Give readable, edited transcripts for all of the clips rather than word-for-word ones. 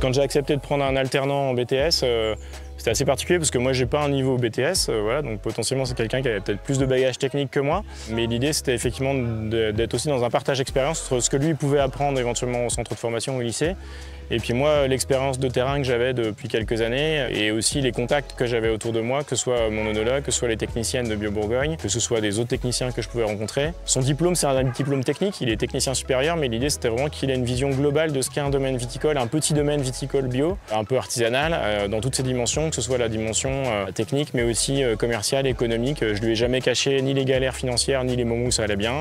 Quand j'ai accepté de prendre un alternant en BTS, c'était assez particulier parce que moi j'ai pas un niveau BTS, voilà, donc potentiellement c'est quelqu'un qui avait peut-être plus de bagages techniques que moi. Mais l'idée c'était effectivement d'être aussi dans un partage d'expérience entre ce que lui pouvait apprendre éventuellement au centre de formation ou au lycée. Et puis moi, l'expérience de terrain que j'avais depuis quelques années et aussi les contacts que j'avais autour de moi, que ce soit mon oenologue, que ce soit les techniciennes de Bio-Bourgogne, que ce soit des autres techniciens que je pouvais rencontrer. Son diplôme, c'est un diplôme technique, il est technicien supérieur, mais l'idée c'était vraiment qu'il ait une vision globale de ce qu'est un domaine viticole, un petit domaine viticole bio, un peu artisanal, dans toutes ses dimensions, que ce soit la dimension technique, mais aussi commerciale, économique. Je lui ai jamais caché ni les galères financières, ni les moments où ça allait bien.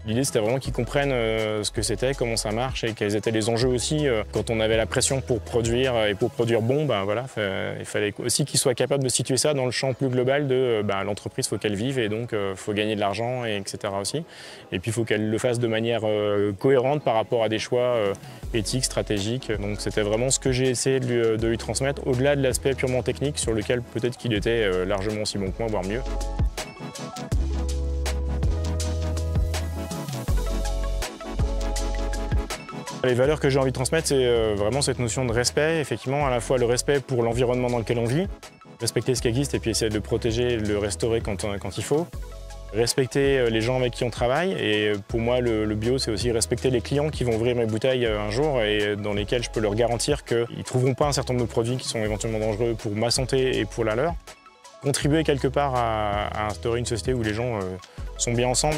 L'idée, c'était vraiment qu'ils comprennent ce que c'était, comment ça marche et quels étaient les enjeux aussi. Quand on avait la pression pour produire et pour produire bon, ben voilà, il fallait aussi qu'ils soient capables de situer ça dans le champ plus global de l'entreprise, il faut qu'elle vive et donc il faut gagner de l'argent, etc. aussi. Et puis il faut qu'elle le fasse de manière cohérente par rapport à des choix éthiques, stratégiques. Donc c'était vraiment ce que j'ai essayé de lui transmettre, au-delà de l'aspect purement technique sur lequel peut-être qu'il était largement aussi bon que moi, voire mieux. Les valeurs que j'ai envie de transmettre, c'est vraiment cette notion de respect, effectivement, à la fois le respect pour l'environnement dans lequel on vit, respecter ce qui existe et puis essayer de le protéger, de le restaurer quand il faut, respecter les gens avec qui on travaille et pour moi le bio c'est aussi respecter les clients qui vont ouvrir mes bouteilles un jour et dans lesquels je peux leur garantir qu'ils ne trouveront pas un certain nombre de produits qui sont éventuellement dangereux pour ma santé et pour la leur. Contribuer quelque part à instaurer une société où les gens sont bien ensemble.